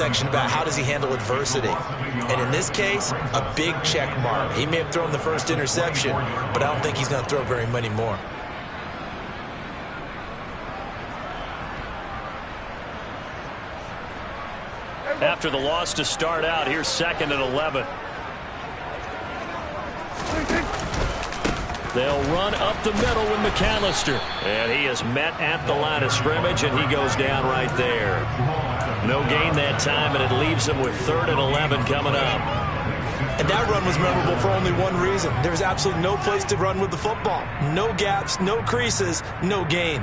section about how does he handle adversity. And in this case, a big check mark. He may have thrown the first interception, but I don't think he's going to throw very many more. After the loss to start out, here's 2nd and 11. They'll run up the middle with McAllister. And he is met at the line of scrimmage, and he goes down right there. No gain that time, and it leaves him with 3rd and 11 coming up. And that run was memorable for only one reason. There was absolutely no place to run with the football. No gaps, no creases, no gain.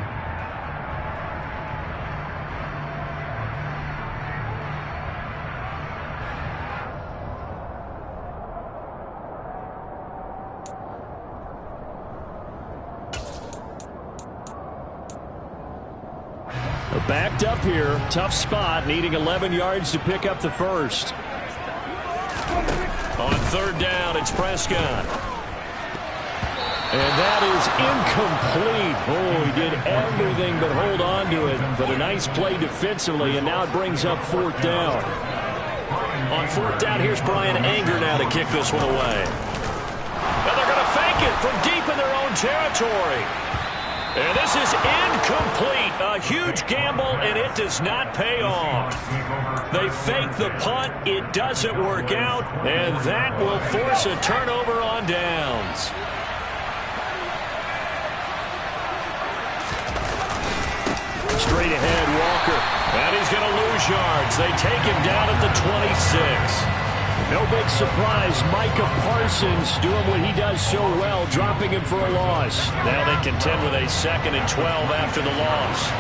Backed up here, tough spot, needing 11 yards to pick up the first. On 3rd down, it's Prescott. And that is incomplete. Oh, he did everything but hold on to it. But a nice play defensively, and now it brings up 4th down. On 4th down, here's Brian Anger now to kick this one away. And they're going to fake it from deep in their own territory. And this is incomplete. A huge gamble, and it does not pay off. They fake the punt. It doesn't work out, and that will force a turnover on downs. Straight ahead, Walker. And he's going to lose yards. They take him down at the 26. No big surprise, Micah Parsons doing what he does so well, dropping him for a loss. Now they contend with a 2nd and 12 after the loss.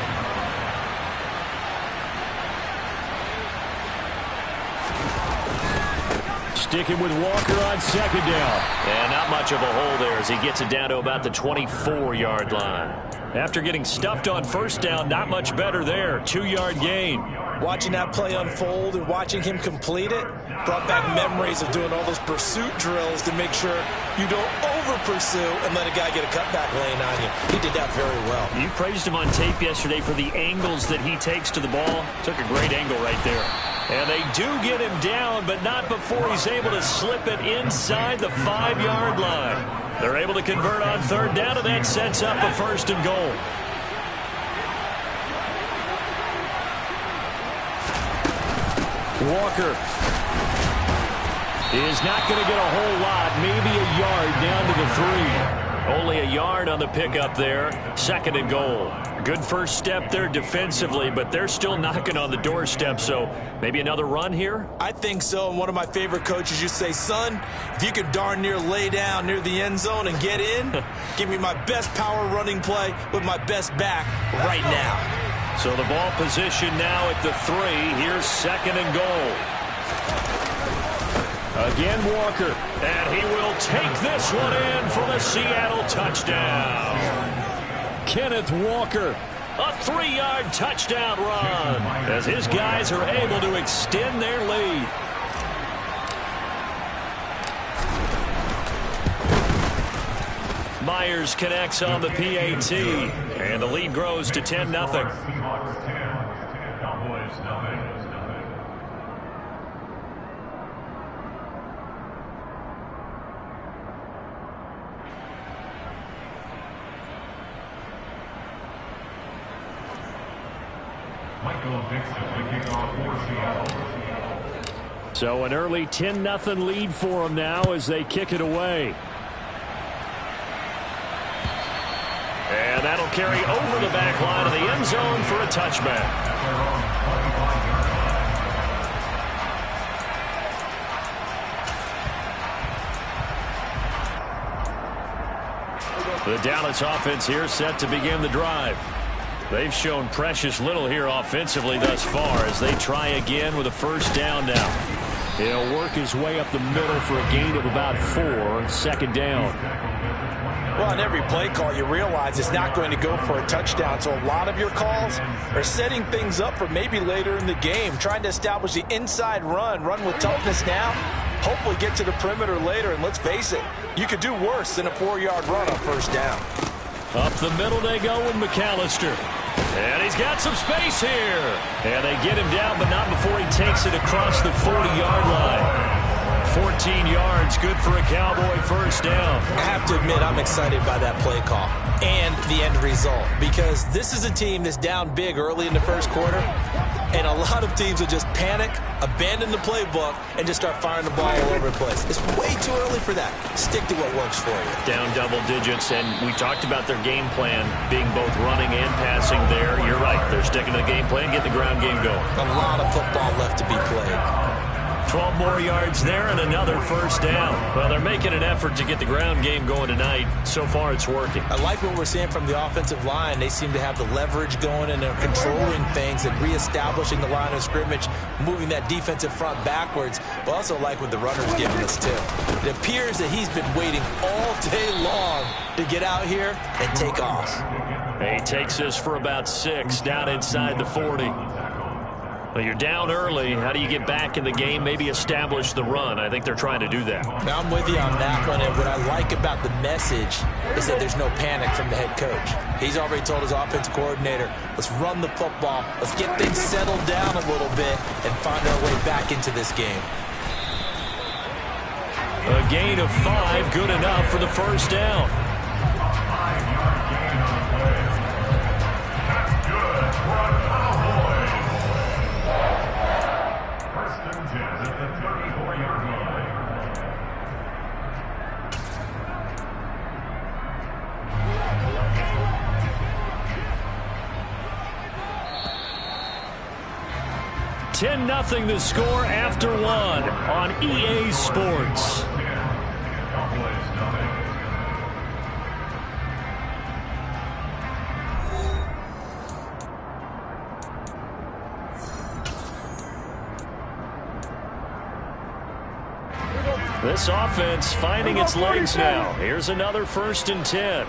Sticking with Walker on 2nd down. And not much of a hole there as he gets it down to about the 24-yard line. After getting stuffed on 1st down, not much better there. 2-yard gain. Watching that play unfold and watching him complete it brought back memories of doing all those pursuit drills to make sure you don't over-pursue and let a guy get a cutback lane on you. He did that very well. You praised him on tape yesterday for the angles that he takes to the ball. Took a great angle right there. And they do get him down, but not before he's able to slip it inside the 5-yard line. They're able to convert on 3rd down, and that sets up a 1st and goal. Walker is not going to get a whole lot, maybe a yard down to the 3. Only a yard on the pickup there. 2nd and goal. Good first step there defensively, but they're still knocking on the doorstep, so maybe another run here? I think so, and one of my favorite coaches used to say, son, if you could darn near lay down near the end zone and get in, give me my best power running play with my best back right now. So the ball position now at the 3. Here's 2nd and goal. Again, Walker. And he will take this one in for the Seattle touchdown. Kenneth Walker. A 3-yard touchdown run as his guys are able to extend their lead. Myers connects on the PAT, and the lead grows to 10-0. So an early 10-0 lead for them now as they kick it away. And that'll carry over the back line of the end zone for a touchback. The Dallas offense here set to begin the drive. They've shown precious little here offensively thus far as they try again with a 1st down now. He'll work his way up the middle for a gain of about 4, 2nd down. Well, on every play call, you realize it's not going to go for a touchdown. So a lot of your calls are setting things up for maybe later in the game, trying to establish the inside run with toughness now, hopefully get to the perimeter later. And let's face it, you could do worse than a 4-yard run on 1st down. Up the middle they go with McAllister. And he's got some space here. And they get him down, but not before he takes it across the 40-yard line. 14 yards, good for a Cowboy first down. I have to admit, I'm excited by that play call and the end result, because this is a team that's down big early in the first quarter, and a lot of teams will just panic, abandon the playbook, and just start firing the ball all over the place. It's way too early for that. Stick to what works for you. Down double digits, and we talked about their game plan being both running and passing there. You're right. They're sticking to the game plan, getting the ground game going. A lot of football left to be played. 12 more yards there and another first down. Well, they're making an effort to get the ground game going tonight. So far, it's working. I like what we're seeing from the offensive line. They seem to have the leverage going, and they're controlling things and reestablishing the line of scrimmage, moving that defensive front backwards. But also like what the runner's giving us, too. It appears that he's been waiting all day long to get out here and take off. He takes this for about 6 down inside the 40. Well, you're down early. How do you get back in the game, maybe establish the run? I think they're trying to do that. Now, I'm with you on that one, and what I like about the message is that there's no panic from the head coach. He's already told his offensive coordinator, let's run the football, let's get things settled down a little bit and find our way back into this game. A gain of 5, good enough for the first down. Nothing the score after 1 on EA Sports. This offense finding its legs now. Here's another 1st and 10.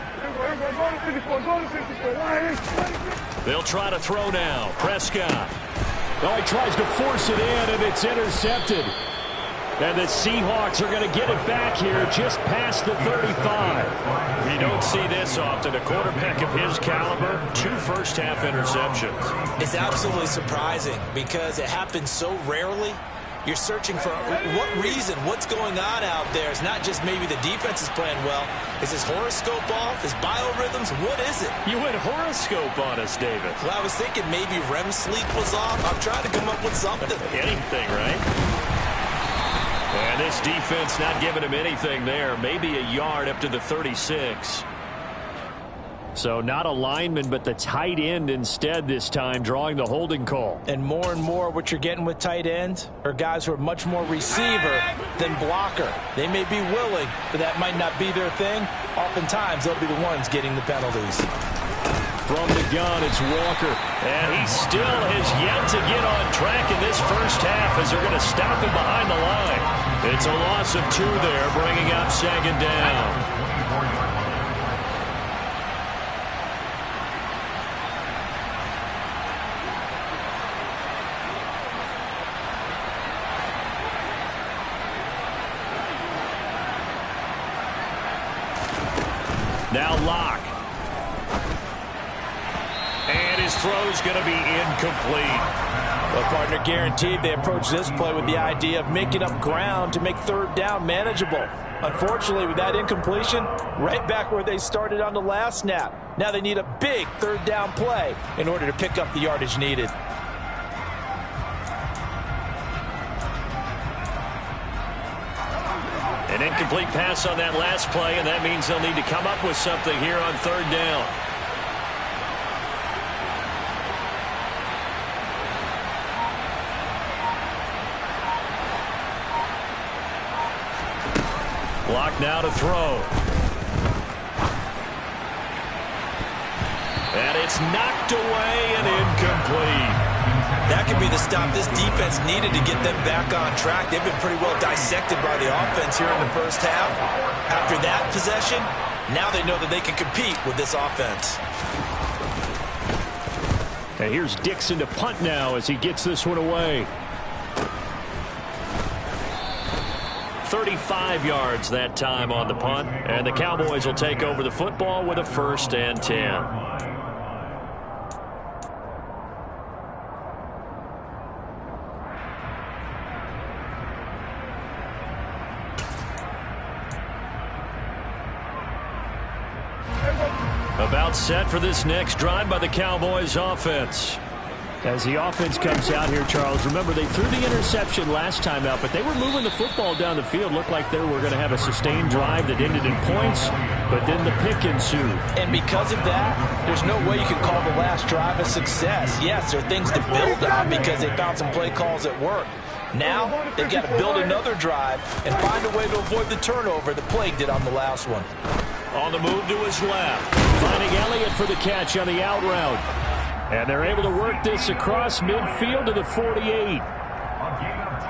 They'll try to throw now. Prescott. Oh, he tries to force it in, and it's intercepted. And the Seahawks are going to get it back here just past the 35. You don't see this often. A quarterback of his caliber, 2 first-half interceptions. It's absolutely surprising because it happens so rarely. You're searching for what reason, what's going on out there. It's not just maybe the defense is playing well. Is his horoscope off? His biorhythms? What is it? You went horoscope on us, David. Well, I was thinking maybe REM sleep was off. I'm trying to come up with something. Anything, right? And this defense not giving him anything there. Maybe a yard up to the 36. So not a lineman, but the tight end instead this time, drawing the holding call. And more what you're getting with tight ends are guys who are much more receiver than blocker. They may be willing, but that might not be their thing. Oftentimes, they'll be the ones getting the penalties. From the gun, it's Walker. And he still has yet to get on track in this first half as they're going to stop him behind the line. It's a loss of 2 there, bringing up 2nd down. Now Locke. And his throw's going to be incomplete. Well, partner, guaranteed they approach this play with the idea of making up ground to make 3rd down manageable. Unfortunately, with that incompletion, right back where they started on the last snap. Now they need a big 3rd down play in order to pick up the yardage needed. An incomplete pass on that last play, and that means they'll need to come up with something here on 3rd down. Block now to throw. And it's knocked away and incomplete. That could be the stop this defense needed to get them back on track. They've been pretty well dissected by the offense here in the first half. After that possession, now they know that they can compete with this offense. And here's Dixon to punt now as he gets this one away. 35 yards that time on the punt, and the Cowboys will take over the football with a 1st and 10. About set for this next drive by the Cowboys offense. As the offense comes out here, Charles, remember they threw the interception last time out, but they were moving the football down the field. Looked like they were going to have a sustained drive that ended in points, but then the pick ensued. And because of that, there's no way you can call the last drive a success. Yes, there are things to build on because they found some play calls that work. Now, they've got to build another drive and find a way to avoid the turnover that plagued it on the last one. On the move to his left, finding Elliott for the catch on the out route. And they're able to work this across midfield to the 48.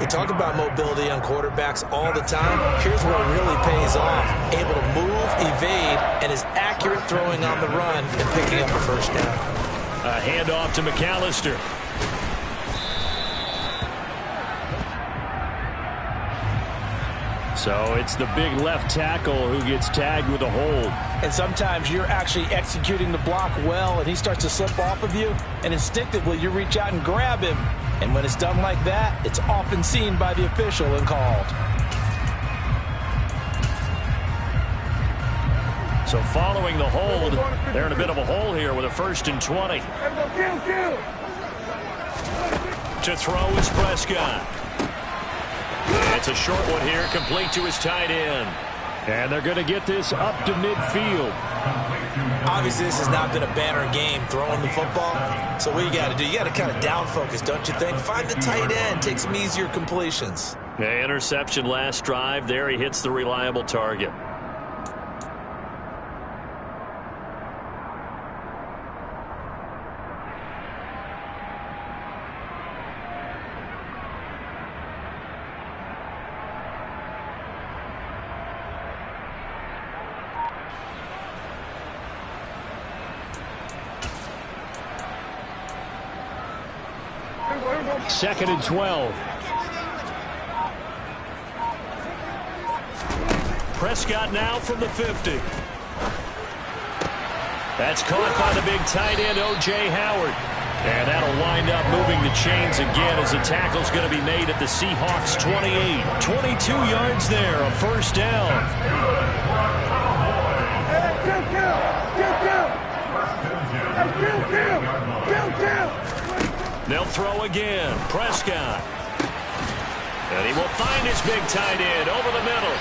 We talk about mobility on quarterbacks all the time. Here's where it really pays off. Able to move, evade, and is accurate throwing on the run and picking up a first down. A handoff to McAllister. So it's the big left tackle who gets tagged with a hold. And sometimes you're actually executing the block well, and he starts to slip off of you, and instinctively you reach out and grab him. And when it's done like that, it's often seen by the official and called. So following the hold, they're in a bit of a hole here with a 1st and 20. To throw is Prescott. It's a short one here, complete to his tight end. And they're going to get this up to midfield. Obviously, this has not been a banner game throwing the football. So what you got to do, you got to kind of down focus, don't you think? Find the tight end, take some easier completions. Yeah, interception last drive. There he hits the reliable target. Second and 12. Prescott now from the 50. That's caught by the big tight end, O.J. Howard. And that'll wind up moving the chains again as the tackle's going to be made at the Seahawks 28. 22 yards there, a first down. They'll throw again. Prescott. And he will find his big tight end over the middle.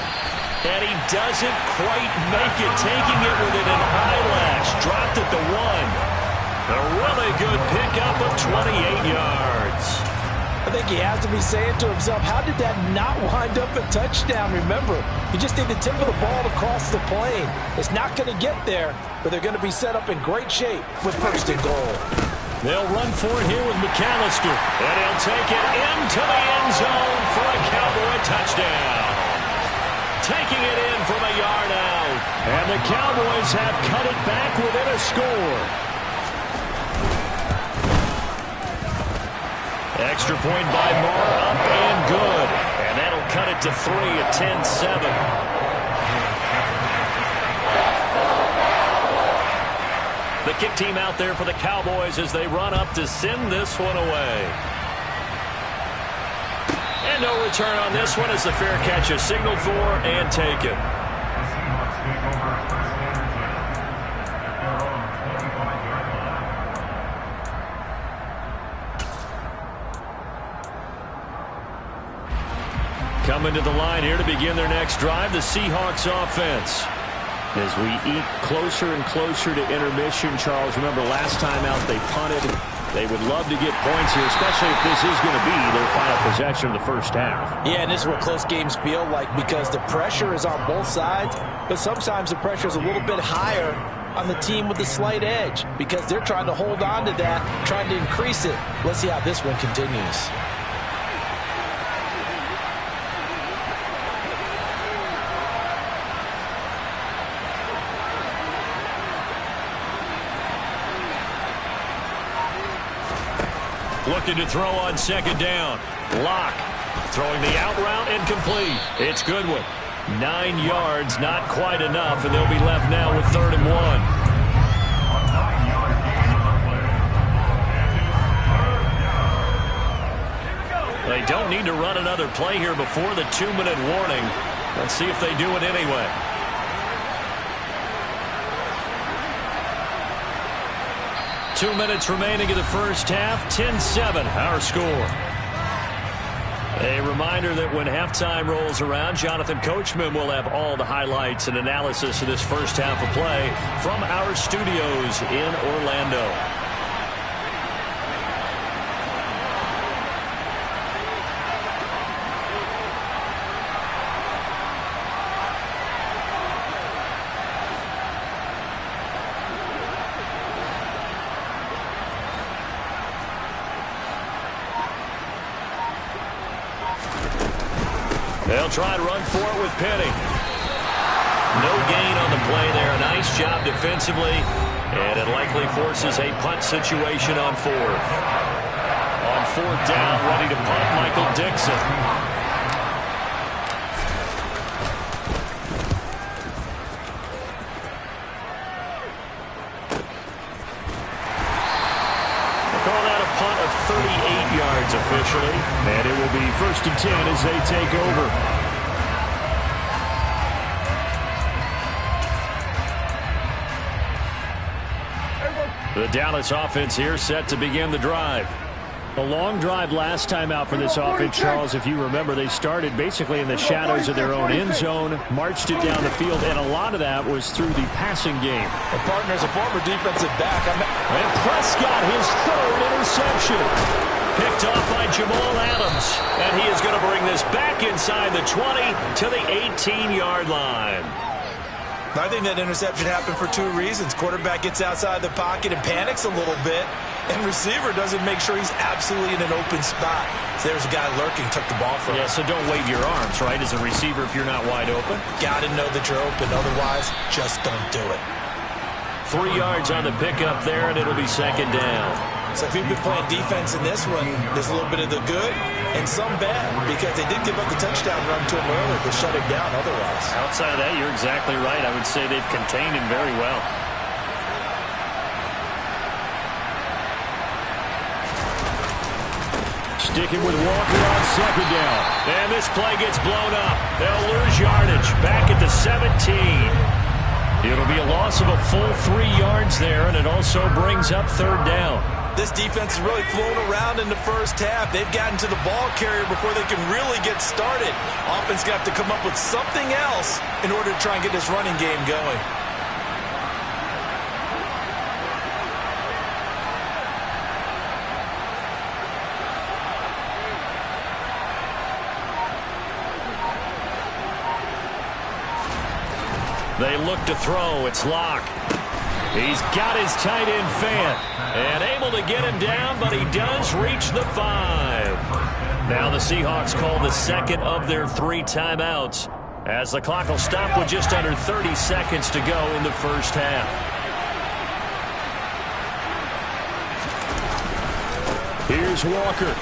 And he doesn't quite make it, taking it within an eyelash. Dropped at the 1. A really good pickup of 28 yards. I think he has to be saying to himself, how did that not wind up a touchdown? Remember, you just need the tip of the ball to cross the plane. It's not going to get there, but they're going to be set up in great shape with 1st and goal. They'll run for it here with McAllister. And he'll take it into the end zone for a Cowboy touchdown. Taking it in from a yard out. And the Cowboys have cut it back within a score. Extra point by Moore, up and good. And that'll cut it to 3 at 10-7. The kick team out there for the Cowboys as they run up to send this one away. And no return on this one as the fair catch is signaled for and taken. Coming to the line here to begin their next drive, the Seahawks offense. As we eat closer and closer to intermission, Charles, remember last time out they punted. They would love to get points here, especially if this is going to be their final possession of the first half. Yeah, and this is what close games feel like because the pressure is on both sides, but sometimes the pressure is a little bit higher on the team with the slight edge because they're trying to hold on to that, trying to increase it. Let's see how this one continues. Looking to throw on 2nd down. Lock. Throwing the out route and complete. It's Goodwin. 9 yards, not quite enough, and they'll be left now with 3rd and 1. They don't need to run another play here before the 2-minute warning. Let's see if they do it anyway. 2 minutes remaining in the first half. 10-7, our score. A reminder that when halftime rolls around, Jonathan Coachman will have all the highlights and analysis of this first half of play from our studios in Orlando. They'll try and run for it with Penny. No gain on the play there. Nice job defensively. And it likely forces a punt situation on fourth. On fourth down, ready to punt, Michael Dixon. Call that a punt of 38 yards officially. And it will be 1st and 10 as they take over. The Dallas offense here set to begin the drive. A long drive last time out for this offense, Charles. If you remember, they started basically in the shadows of their own end zone, marched it down the field, and a lot of that was through the passing game. And partner's a former defensive back. And Prescott, his 3rd interception. Picked off by Jamal Adams. And he is going to bring this back inside the 20 to the 18-yard line. I think that interception happened for 2 reasons. Quarterback gets outside the pocket and panics a little bit, and receiver doesn't make sure he's absolutely in an open spot. So there's a guy lurking, took the ball from him. Yeah, so don't wave your arms, right, as a receiver if you're not wide open. Got to know that you're open. Otherwise, just don't do it. 3 yards on the pickup there, and it'll be 2nd down. So if you've been playing defense in this one, there's a little bit of the good and some bad, because they did give up the touchdown run to him earlier to shut him down otherwise. Outside of that, you're exactly right. I would say they've contained him very well. Sticking with Walker on 2nd down. And this play gets blown up. They'll lose yardage back at the 17. It'll be a loss of a full 3 yards there, and it also brings up 3rd down. This defense has really flown around in the first half. They've gotten to the ball carrier before they can really get started. Offense going to have to come up with something else in order to try and get this running game going. They look to throw. It's Locke. He's got his tight end fan and able to get him down, but he does reach the 5. Now the Seahawks call the 2nd of their 3 timeouts as the clock will stop with just under 30 seconds to go in the first half. Here's Walker.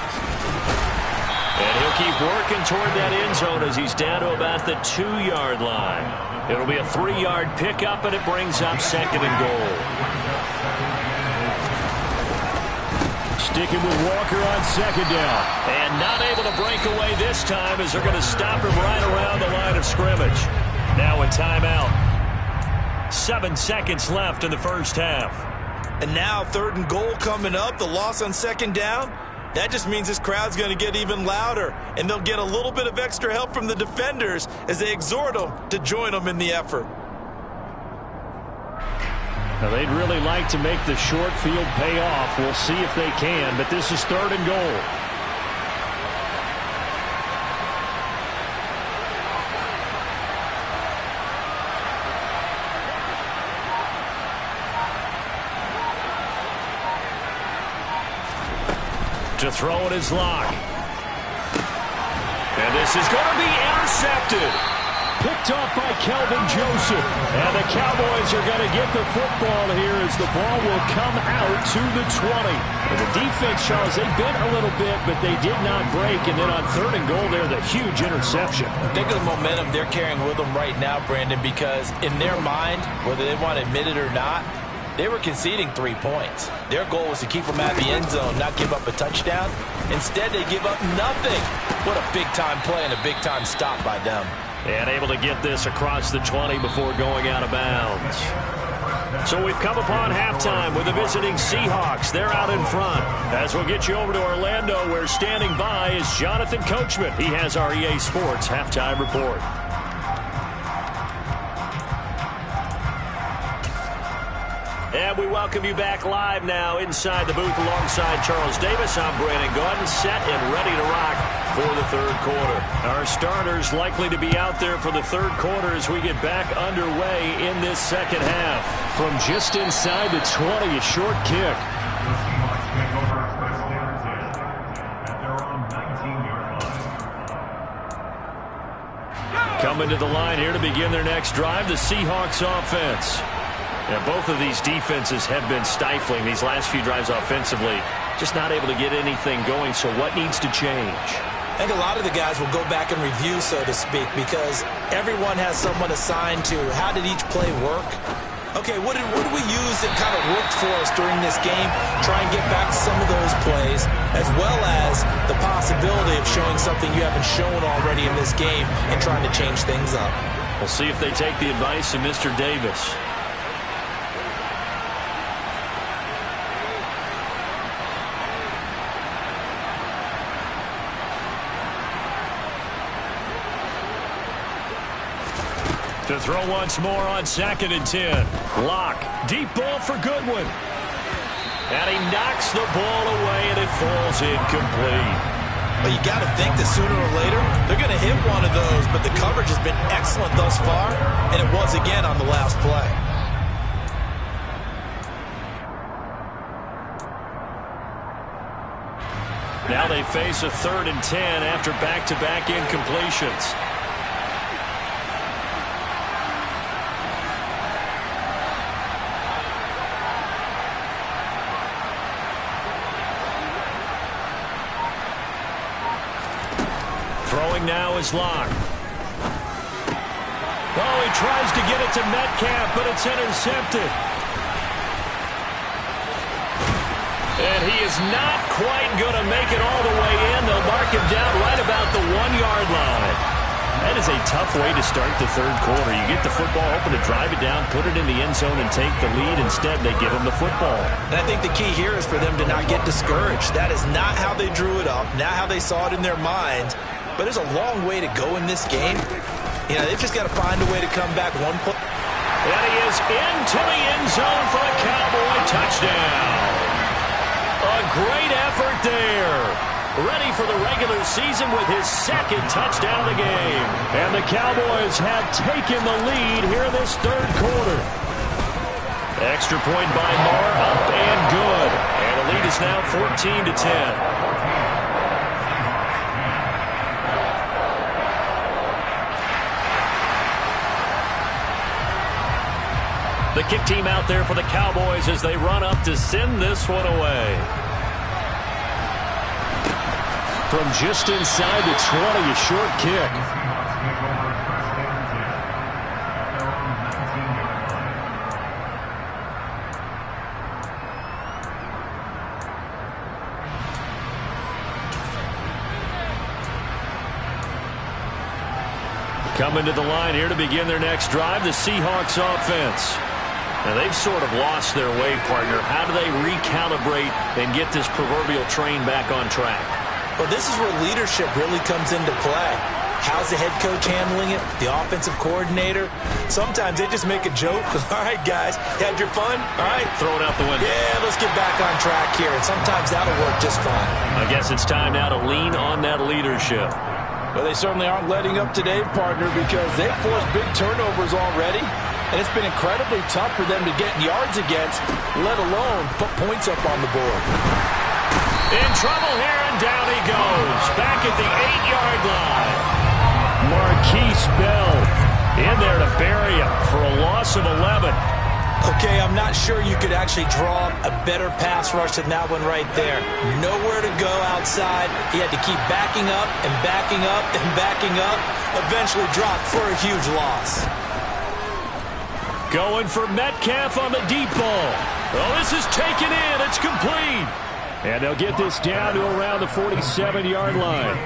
And he'll keep working toward that end zone as he's down to about the 2-yard line. It'll be a 3-yard pickup, and it brings up 2nd and goal. Sticking with Walker on 2nd down. And not able to break away this time as they're going to stop him right around the line of scrimmage. Now in timeout. 7 seconds left in the first half. And now 3rd and goal coming up. The loss on 2nd down. That just means this crowd's going to get even louder, and they'll get a little bit of extra help from the defenders as they exhort them to join them in the effort. Now they'd really like to make the short field pay off. We'll see if they can, but this is 3rd and goal. To throw it is Locke. And this is going to be intercepted. Picked off by Kelvin Joseph. And the Cowboys are going to get the football here as the ball will come out to the 20. And the defense, Charles, they bent a little bit, but they did not break. And then on 3rd and goal there, the huge interception. Think of the momentum they're carrying with them right now, Brandon, because in their mind, whether they want to admit it or not, they were conceding 3 points. Their goal was to keep them at the end zone, not give up a touchdown. Instead, they give up nothing. What a big-time play and a big-time stop by them. And able to get this across the 20 before going out of bounds. So we've come upon halftime with the visiting Seahawks. They're out in front. As we'll get you over to Orlando, where standing by is Jonathan Coachman. He has our EA Sports halftime report. And we welcome you back live now inside the booth alongside Charles Davis. I'm Brandon Gaudin, set and ready to rock for the third quarter. Our starters likely to be out there for the third quarter as we get back underway in this second half. From just inside the 20, a short kick. Coming to the line here to begin their next drive, the Seahawks offense. Now, both of these defenses have been stifling these last few drives offensively. Just not able to get anything going, so what needs to change? I think a lot of the guys will go back and review, so to speak, because everyone has someone assigned to how did each play work. Okay, what did we use that kind of worked for us during this game? Try and get back to some of those plays, as well as the possibility of showing something you haven't shown already in this game and trying to change things up. We'll see if they take the advice of Mr. Davis. To throw once more on 2nd and 10. Lock. Deep ball for Goodwin. And he knocks the ball away, and it falls incomplete. Well, you got to think that sooner or later they're going to hit one of those, but the coverage has been excellent thus far, and it was again on the last play. Now they face a 3rd and 10 after back-to-back incompletions. Throwing now is Locke. Oh, he tries to get it to Metcalf, but it's intercepted. And he is not quite going to make it all the way in. They'll mark him down right about the 1-yard line. That is a tough way to start the third quarter. You get the football, hoping to drive it down, put it in the end zone, and take the lead. Instead, they give him the football. And I think the key here is for them to not get discouraged. That is not how they drew it up, not how they saw it in their minds. But there's a long way to go in this game. You know, they've just got to find a way to come back one play. And he is into the end zone for a Cowboy touchdown. A great effort there. Ready for the regular season with his 2nd touchdown of the game. And the Cowboys have taken the lead here in this third quarter. Extra point by Marr, up and good. And the lead is now 14-10. The kick team out there for the Cowboys as they run up to send this one away. From just inside the 20, a short kick. Coming to the line here to begin their next drive, the Seahawks offense. Now, they've sort of lost their way, partner. How do they recalibrate and get this proverbial train back on track? Well, this is where leadership really comes into play. How's the head coach handling it? The offensive coordinator? Sometimes they just make a joke. All right, guys, you had your fun? All right. Throw it out the window. Yeah, let's get back on track here. And sometimes that'll work just fine. I guess it's time now to lean on that leadership. Well, they certainly aren't letting up today, partner, because they've forced big turnovers already. And it's been incredibly tough for them to get yards against, let alone put points up on the board. In trouble here, and down he goes. Back at the 8-yard line. Marquise Bell in there to bury him for a loss of 11. Okay, I'm not sure you could actually draw a better pass rush than that one right there. Nowhere to go outside. He had to keep backing up and backing up and backing up. Eventually dropped for a huge loss. Going for Metcalf on the deep ball. Oh, this is taken in. It's complete. And they'll get this down to around the 47-yard line.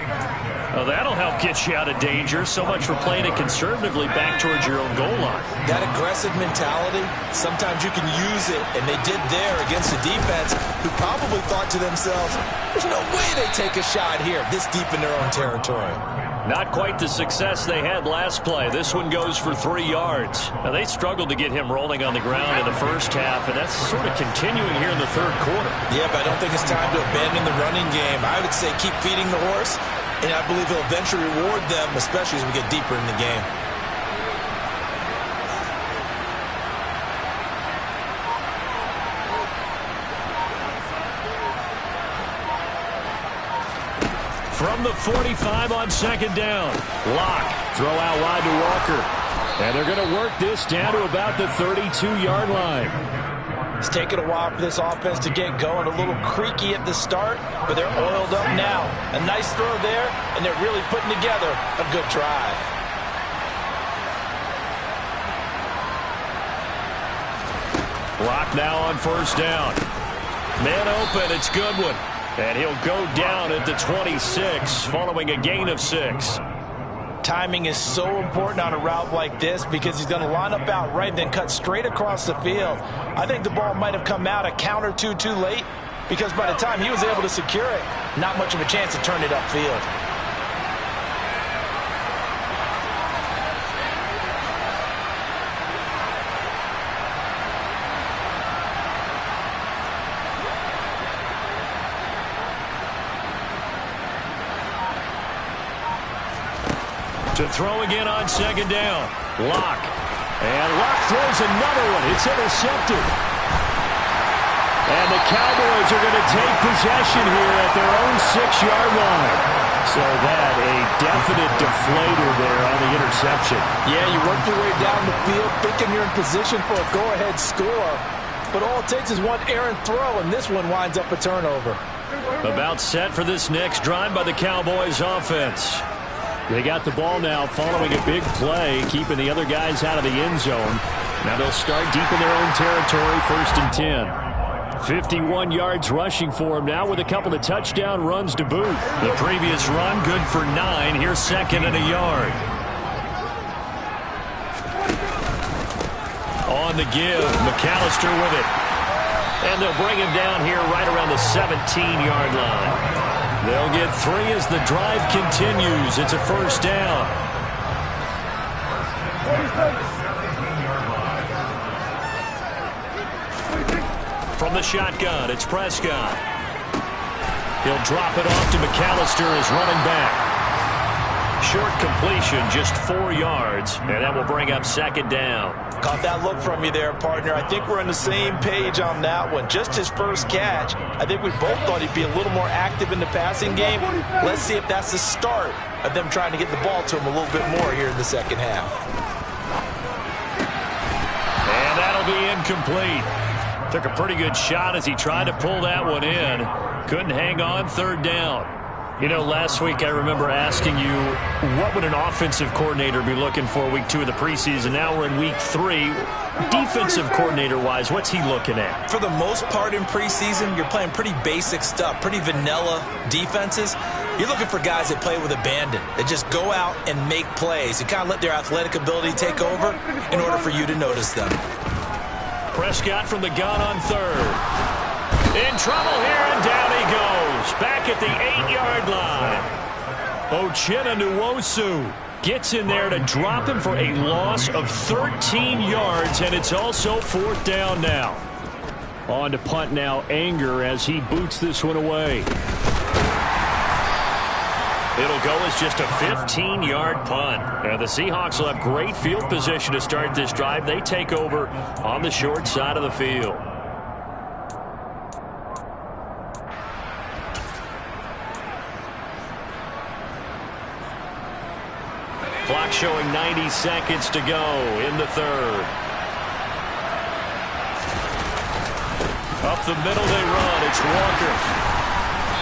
Well, that'll help get you out of danger. So much for playing it conservatively back towards your own goal line. That aggressive mentality, sometimes you can use it, and they did there against a defense who probably thought to themselves, there's no way they take a shot here this deep in their own territory. Not quite the success they had last play. This one goes for 3 yards. Now, they struggled to get him rolling on the ground in the first half, and that's sort of continuing here in the third quarter. Yeah, but I don't think it's time to abandon the running game. I would say keep feeding the horse, and I believe he'll eventually reward them, especially as we get deeper in the game. From the 45 on second down. Lock. Throw out wide to Walker. And they're going to work this down to about the 32-yard line. It's taken a while for this offense to get going. A little creaky at the start, but they're oiled up now. A nice throw there, and they're really putting together a good drive. Lock now on first down. Man open. It's Goodwin. And he'll go down at the 26 following a gain of 6. Timing is so important on a route like this because he's going to line up out right, then cut straight across the field. I think the ball might have come out a count or two too late because by the time he was able to secure it, not much of a chance to turn it upfield. To throw again on second down. Lock. And Lock throws another one. It's intercepted. And the Cowboys are going to take possession here at their own 6-yard line. So that a definite deflator there on the interception. Yeah, you work your way down the field thinking you're in position for a go-ahead score. But all it takes is one errant throw, and this one winds up a turnover. About set for this next drive by the Cowboys offense. They got the ball now following a big play, keeping the other guys out of the end zone. Now they'll start deep in their own territory, 1st and 10. 51 yards rushing for him now with a couple of touchdown runs to boot. The previous run good for 9. Here's 2nd and a yard. On the give, McAllister with it. And they'll bring him down here right around the 17-yard line. They'll get 3 as the drive continues. It's a first down. From the shotgun, it's Prescott. He'll drop it off to McAllister as running back. Short completion, just 4 yards, and that will bring up 2nd down. Caught that look from you there, partner. I think we're on the same page on that one. Just his first catch. I think we both thought he'd be a little more active in the passing game. Let's see if that's the start of them trying to get the ball to him a little bit more here in the second half. And that'll be incomplete. Took a pretty good shot as he tried to pull that one in. Couldn't hang on, 3rd down. You know, last week I remember asking you, what would an offensive coordinator be looking for week 2 of the preseason? Now we're in week 3. Defensive coordinator-wise, what's he looking at? For the most part in preseason, you're playing pretty basic stuff, pretty vanilla defenses. You're looking for guys that play with abandon, that just go out and make plays. You kind of let their athletic ability take over in order for you to notice them. Prescott from the gun on 3rd. In trouble here, and down he goes. Back at the 8-yard line. Uchenna Nwosu gets in there to drop him for a loss of 13 yards, and it's also 4th down now. On to punt now, Anger, as he boots this one away. It'll go as just a 15-yard punt. Now the Seahawks will have great field position to start this drive. They take over on the short side of the field. Clock showing 90 seconds to go in the 3rd. Up the middle they run. It's Walker.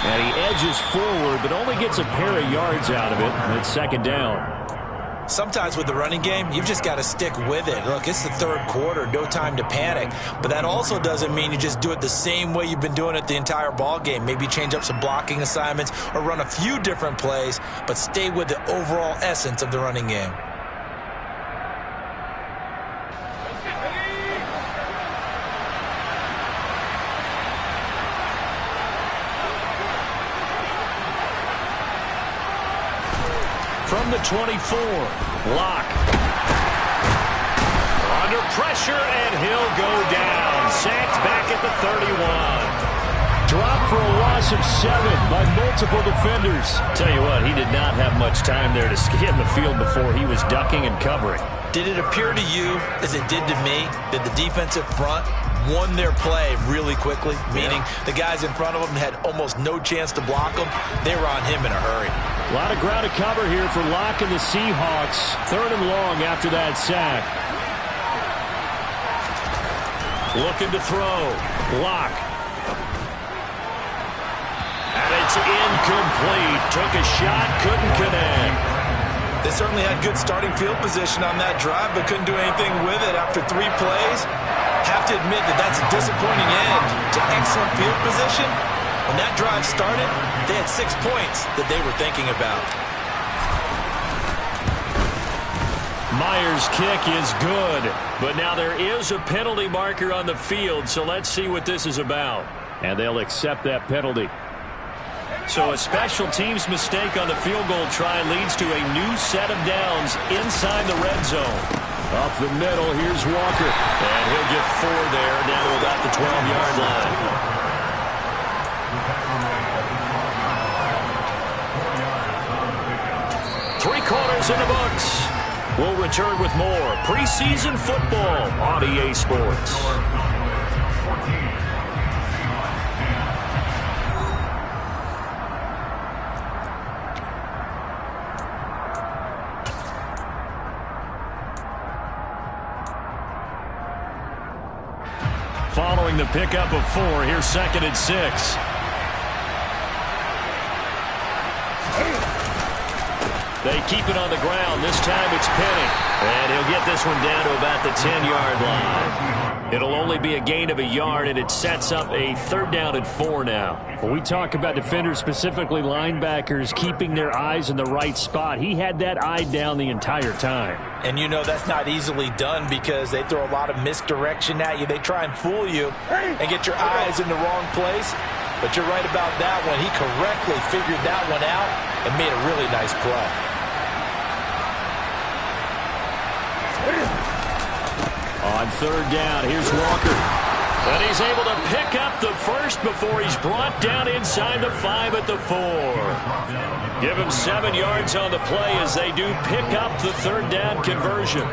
And he edges forward, but only gets a pair of yards out of it. And it's 2nd down. Sometimes with the running game, you've just got to stick with it. Look, it's the third quarter, no time to panic. But that also doesn't mean you just do it the same way you've been doing it the entire ball game. Maybe change up some blocking assignments or run a few different plays, but stay with the overall essence of the running game. From the 24, Locke. Under pressure, and he'll go down. Sacked back at the 31. Dropped for a loss of 7 by multiple defenders. Tell you what, he did not have much time there to scan the field before he was ducking and covering. Did it appear to you, as it did to me, that the defensive front won their play really quickly? Meaning the guys in front of them had almost no chance to block them. They were on him in a hurry. A lot of ground to cover here for Locke and the Seahawks. 3rd and long after that sack. Looking to throw. Locke. And it's incomplete. Took a shot, couldn't connect. They certainly had good starting field position on that drive, but couldn't do anything with it after 3 plays. Have to admit that that's a disappointing end to excellent field position. When that drive started, they had 6 points that they were thinking about. Myers' kick is good, but now there is a penalty marker on the field, so let's see what this is about. And they'll accept that penalty. So a special teams mistake on the field goal try leads to a new set of downs inside the red zone. Up the middle, here's Walker. And he'll get 4 there, down to about the 12-yard line. 3 quarters in the books. We'll return with more preseason football on EA Sports. Following the pickup of 4, here's 2nd and 6. They keep it on the ground. This time it's Penny. And he'll get this one down to about the 10-yard line. It'll only be a gain of a yard, and it sets up a 3rd down and 4 now. When we talk about defenders, specifically linebackers, keeping their eyes in the right spot, he had that eye down the entire time. And you know that's not easily done because they throw a lot of misdirection at you. They try and fool you and get your eyes in the wrong place. But you're right about that one. He correctly figured that one out and made a really nice play. On 3rd down, here's Walker. And he's able to pick up the first before he's brought down inside the 5 at the 4. Give him 7 yards on the play as they do pick up the 3rd down conversion.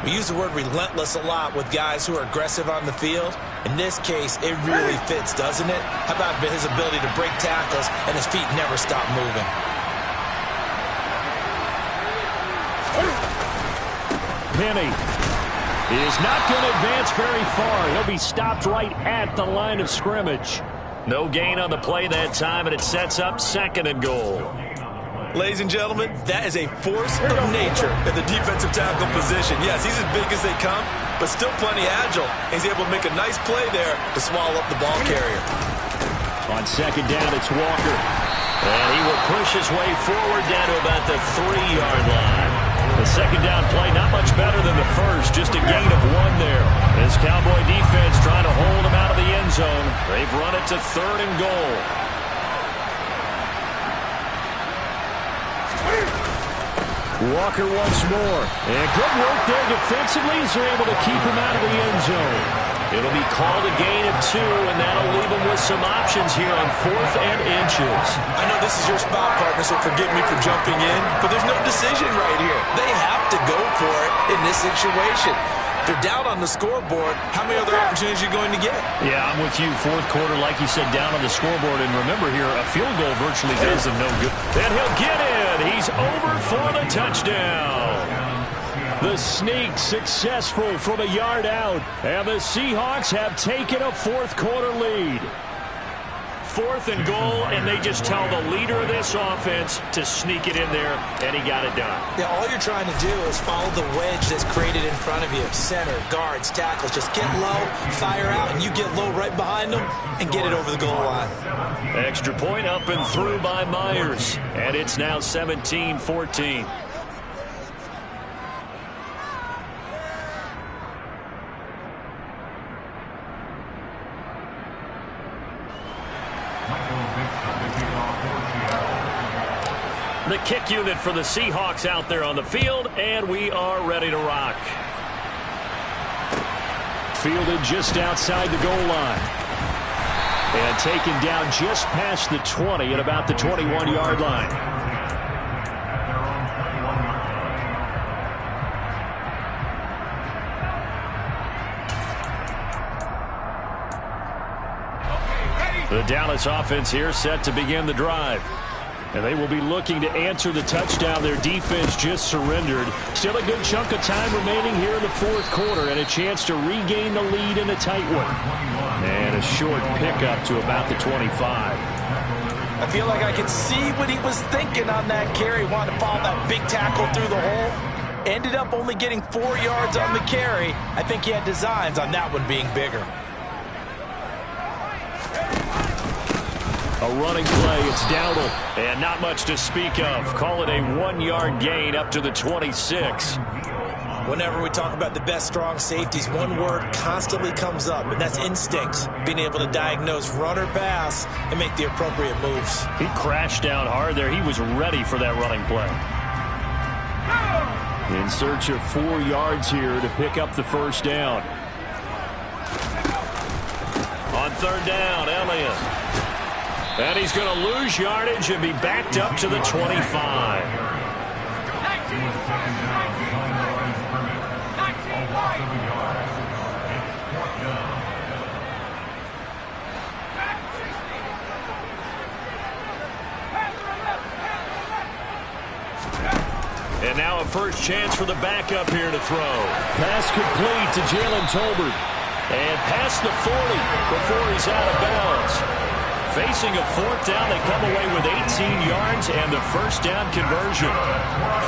We use the word relentless a lot with guys who are aggressive on the field. In this case, it really fits, doesn't it? How about his ability to break tackles and his feet never stop moving? Penny is not going to advance very far. He'll be stopped right at the line of scrimmage. No gain on the play that time, and it sets up 2nd and goal. Ladies and gentlemen, that is a force of nature in the defensive tackle position. Yes, he's as big as they come, but still plenty agile. He's able to make a nice play there to swallow up the ball carrier. On 2nd down, it's Walker. And he will push his way forward down to about the 3-yard line. The 2nd down play, not much better than the first, just a gain of 1 there. This Cowboy defense trying to hold him out of the end zone. They've run it to 3rd and goal. Walker once more. And good work there defensively as they're able to keep him out of the end zone. It'll be called a gain of 2, and that'll leave him with some options here on 4th and inches. I know this is your spot, partner, so forgive me for jumping in, but there's no decision right here. They have to go for it in this situation. They're down on the scoreboard. How many other opportunities are you going to get? Yeah, I'm with you. 4th quarter, like you said, down on the scoreboard. And remember here, a field goal virtually does them no good. And he'll get in. He's over for the touchdown. The sneak successful from a yard out. And the Seahawks have taken a 4th quarter lead. 4th and goal, and they just tell the leader of this offense to sneak it in there, and he got it done. Yeah, all you're trying to do is follow the wedge that's created in front of you. Center, guards, tackles. Just get low, fire out, and you get low right behind them and get it over the goal line. Extra point up and through by Myers, and it's now 17-14. The kick unit for the Seahawks out there on the field, and we are ready to rock. Fielded just outside the goal line. And taken down just past the 20 at about the 21-yard line. The Dallas offense here set to begin the drive. And they will be looking to answer the touchdown their defense just surrendered. Still a good chunk of time remaining here in the 4th quarter and a chance to regain the lead in a tight one. And a short pickup to about the 25. I feel like I can see what he was thinking on that carry. Wanted to follow that big tackle through the hole. Ended up only getting 4 yards on the carry. I think he had designs on that one being bigger. A running play, it's Dowdle, and not much to speak of. Call it a 1-yard gain up to the 26. Whenever we talk about the best strong safeties, one word constantly comes up, and that's instincts. Being able to diagnose run or pass and make the appropriate moves. He crashed down hard there. He was ready for that running play. In search of 4 yards here to pick up the first down. On 3rd down, Elliott. And he's going to lose yardage and be backed up to the 25. And now a first chance for the backup here to throw. Pass complete to Jalen Tolbert. And past the 40 before he's out of bounds. Facing a 4th down, they come away with 18 yards and the first down conversion.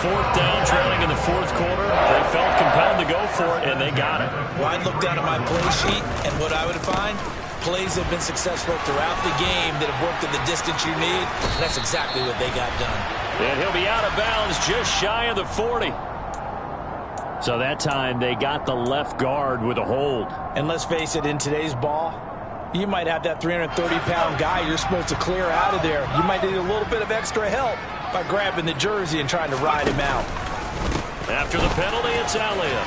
4th down, trailing in the 4th quarter. They felt compelled to go for it, and they got it. Well, I'd look down at my play sheet, and what I would find, plays have been successful throughout the game that have worked in the distance you need, and that's exactly what they got done. And he'll be out of bounds just shy of the 40. So that time, they got the left guard with a hold. And let's face it, in today's ball, you might have that 330-pound guy you're supposed to clear out of there. You might need a little bit of extra help by grabbing the jersey and trying to ride him out. After the penalty, it's Elliott.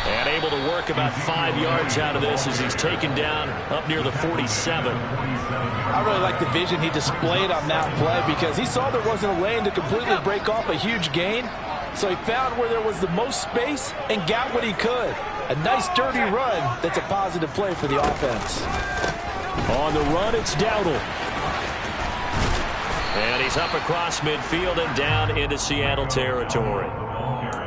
And able to work about 5 yards out of this as he's taken down up near the 47. I really like the vision he displayed on that play because he saw there wasn't a lane to completely break off a huge gain. So he found where there was the most space and got what he could. A nice dirty run that's a positive play for the offense. On the run, it's Dowdle. And he's up across midfield and down into Seattle territory.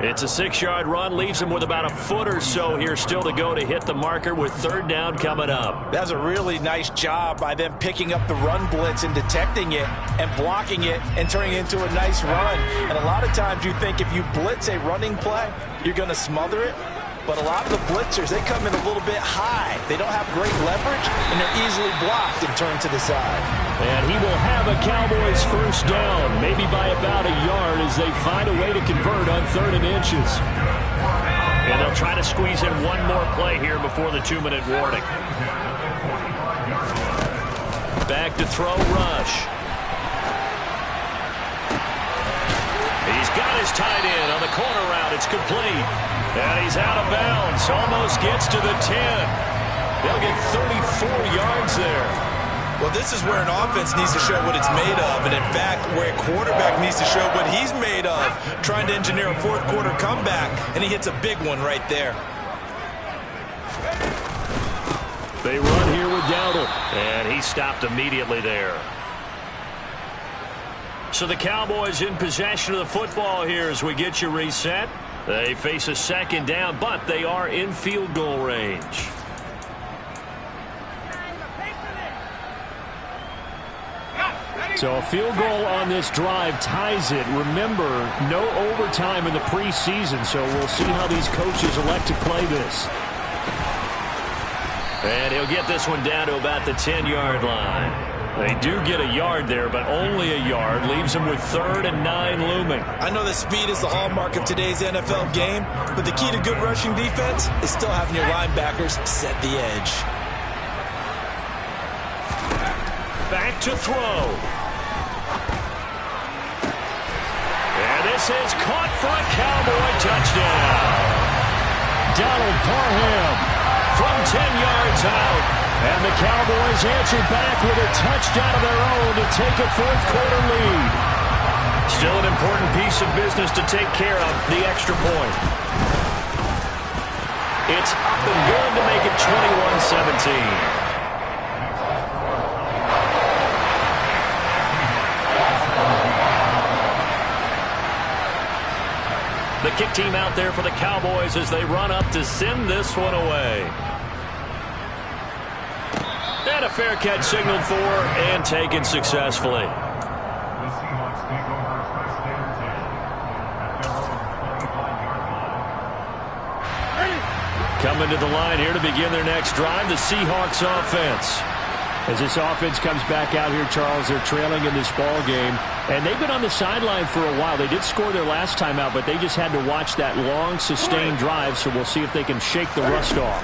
It's a 6-yard run, leaves him with about a foot or so here still to go to hit the marker with 3rd down coming up. That's a really nice job by them picking up the run blitz and detecting it and blocking it and turning it into a nice run. And a lot of times you think if you blitz a running play, you're going to smother it. But a lot of the blitzers, they come in a little bit high. They don't have great leverage, and they're easily blocked and turned to the side. And he will have a Cowboys first down, maybe by about a yard as they find a way to convert on 3rd and inches. And they'll try to squeeze in one more play here before the 2-minute warning. Back to throw, Rush. He's got his tight end on the corner route. It's complete. And he's out of bounds. Almost gets to the 10. They'll get 34 yards there. Well, this is where an offense needs to show what it's made of. And, in fact, where a quarterback needs to show what he's made of, trying to engineer a 4th quarter comeback. And he hits a big one right there. They run here with Dowdle. And he stopped immediately there. So the Cowboys in possession of the football here as we get you reset. They face a 2nd down, but they are in field goal range. So a field goal on this drive ties it. Remember, no overtime in the preseason, so we'll see how these coaches elect to play this. And he'll get this one down to about the 10-yard line. They do get a yard there, but only a yard. Leaves them with 3rd and 9 looming. I know that speed is the hallmark of today's NFL game, but the key to good rushing defense is still having your linebackers set the edge. Back to throw. And this is caught for a Cowboy touchdown. Donald Parham from 10 yards out. And the Cowboys answer back with a touchdown of their own to take a fourth-quarter lead. Still an important piece of business to take care of, the extra point. It's up and good to make it 21-17. The kick team out there for the Cowboys as they run up to send this one away. And a fair catch signaled for and taken successfully. Coming to the line here to begin their next drive, the Seahawks offense. As this offense comes back out here, Charles, they're trailing in this ball game. And they've been on the sideline for a while. They did score their last time out, but they just had to watch that long, sustained drive, so we'll see if they can shake the rust off.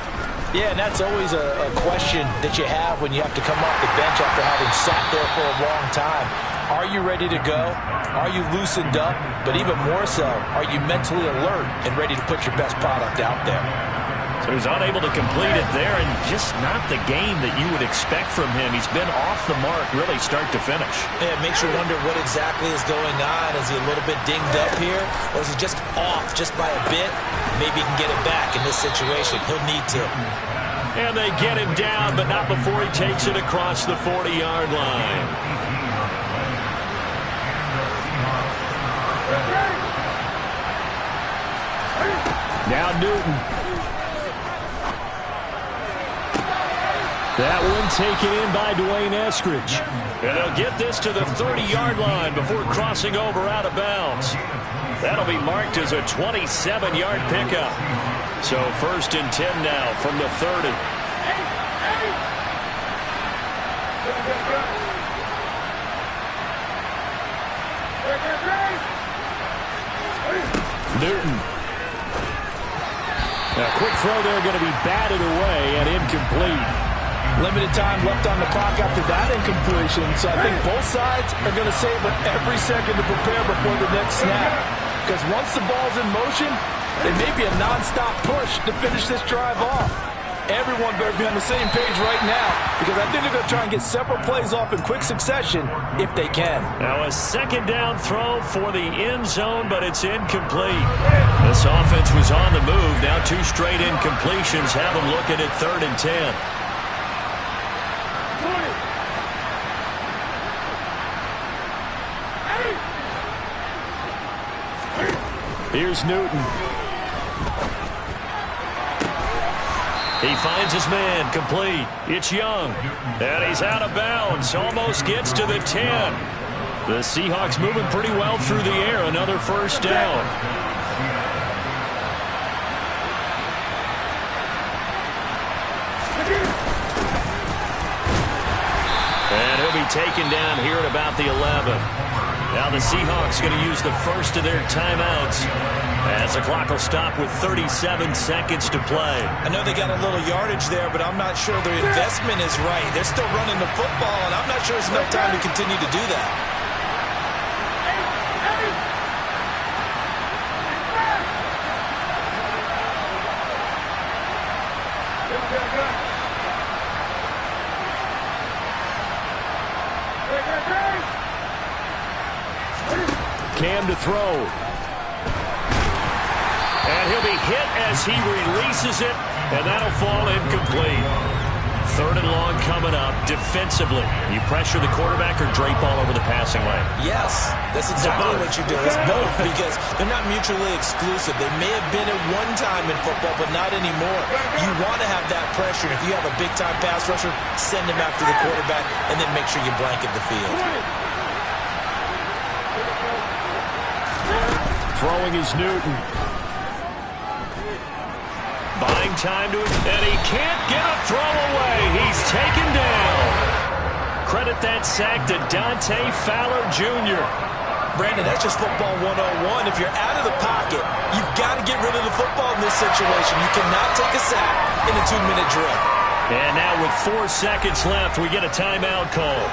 Yeah, and that's always a question that you have when you have to come off the bench after having sat there for a long time. Are you ready to go? Are you loosened up? But even more so, are you mentally alert and ready to put your best product out there? So he's unable to complete it there, and just not the game that you would expect from him. He's been off the mark really start to finish. Yeah, it makes you wonder what exactly is going on. Is he a little bit dinged up here, or is he just off just by a bit? Maybe he can get it back in this situation. He'll need to. And they get him down, but not before he takes it across the 40-yard line. Now Newton. That one taken in by Dwayne Eskridge. And they'll get this to the 30-yard line before crossing over out of bounds. That'll be marked as a 27-yard pickup. So 1st and 10 now from the 30. Newton. A quick throw there going to be batted away and incomplete. Limited time left on the clock after that incompletion, so I think both sides are going to savor every second to prepare before the next snap. Because once the ball's in motion, it may be a nonstop push to finish this drive off. Everyone better be on the same page right now, because I think they're going to try and get several plays off in quick succession if they can. Now a 2nd down throw for the end zone, but it's incomplete. This offense was on the move. Now 2 straight incompletions have them looking at 3rd and 10. Here's Newton. He finds his man, complete. It's Young. And he's out of bounds. Almost gets to the 10. The Seahawks moving pretty well through the air. Another 1st down. And he'll be taken down here at about the 11. Now the Seahawks going to use the first of their timeouts as the clock will stop with 37 seconds to play. I know they got a little yardage there, but I'm not sure their investment is right. They're still running the football, and I'm not sure there's enough time to continue to do that. Cam to throw. And he'll be hit as he releases it, and that'll fall incomplete. 3rd and long coming up defensively. You pressure the quarterback or drape all over the passing lane? Yes, that's exactly what you do. It's both because they're not mutually exclusive. They may have been at one time in football, but not anymore. You want to have that pressure. If you have a big-time pass rusher, send him after the quarterback and then make sure you blanket the field. Throwing is Newton. Buying time to it, and he can't get a throw away. He's taken down. Credit that sack to Dante Fowler Jr. Brandon, that's just football 101. If you're out of the pocket, you've got to get rid of the football in this situation. You cannot take a sack in a 2-minute drill. And now with 4 seconds left, we get a timeout call.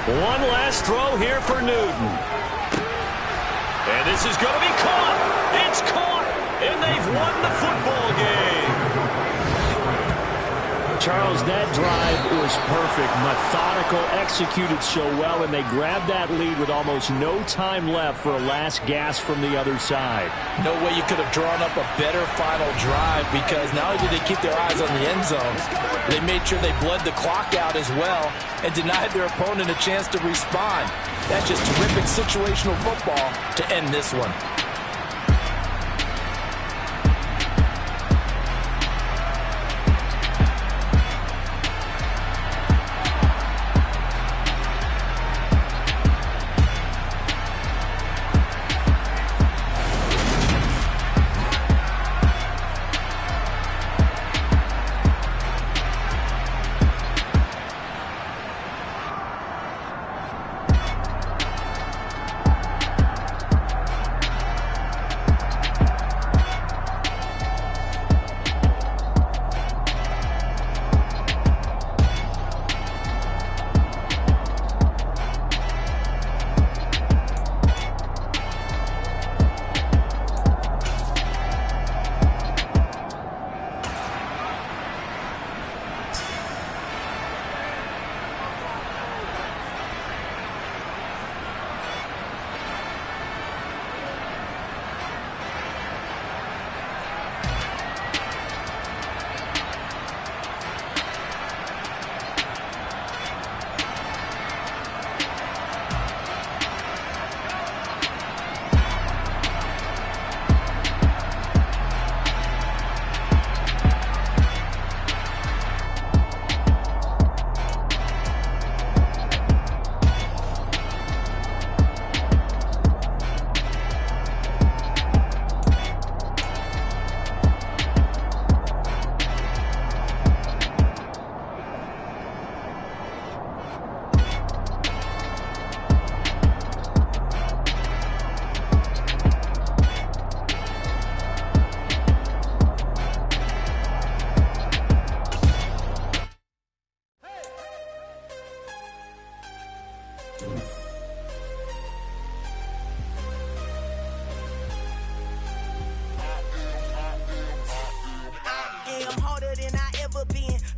One last throw here for Newton. And this is going to be caught. It's caught. And they've won the football game. Charles, that drive was perfect. Methodical, executed so well, and they grabbed that lead with almost no time left for a last gasp from the other side. No way you could have drawn up a better final drive, because not only did they keep their eyes on the end zone, they made sure they bled the clock out as well and denied their opponent a chance to respond. That's just terrific situational football to end this one.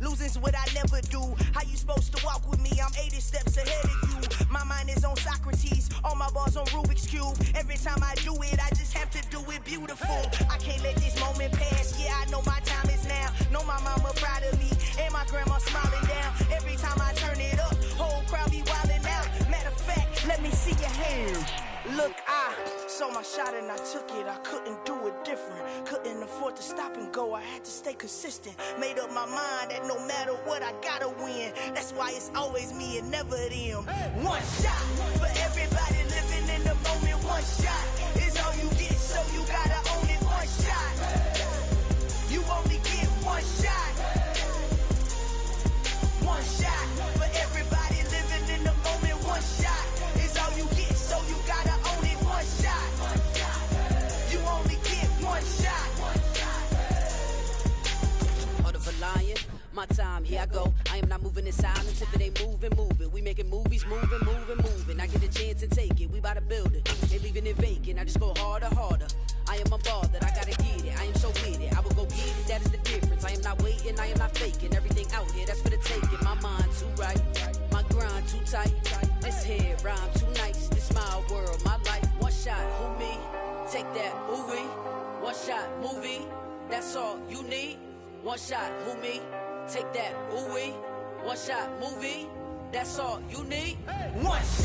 Losing's what I never do. How you supposed to walk with me? I'm 80 steps ahead of you. My mind is on Socrates, all my balls on Rubik's Cube. Every time I do it, I just have to do it beautiful. I can't let this moment pass. Yeah, I know my time is now. Know my mama proud of me, and my grandma smiling down. Every time I turn it up, whole crowd be wilding out. Matter of fact, let me see your hands. Look, I saw my shot and I took it. I couldn't do it different. Couldn't afford to stop and go. I had to stay consistent. Made up my mind that no matter what, I gotta win. That's why it's always me and never them. One shot for everybody living in the moment. One shot is all you get, so you gotta own it. One shot. You only get one shot. One shot for everybody living in the moment. One shot is all you get, so you gotta own it. One shot. You only get one shot. Heart of a lion, my time, here I go. I am not moving in silence. If it ain't moving, move it. We making movies, moving. I get a chance and take it. We bout to build it. Ain't leaving it vacant. I just go harder. I am a ball that I gotta get it. I am so with it. I will go get it. That is the difference. I am not waiting. I am not faking. Everything out here, that's for the taking. My mind too one shot movie, that's all you need. One shot, who me? Take that, ooh-wee. One shot movie, that's all you need. One shot.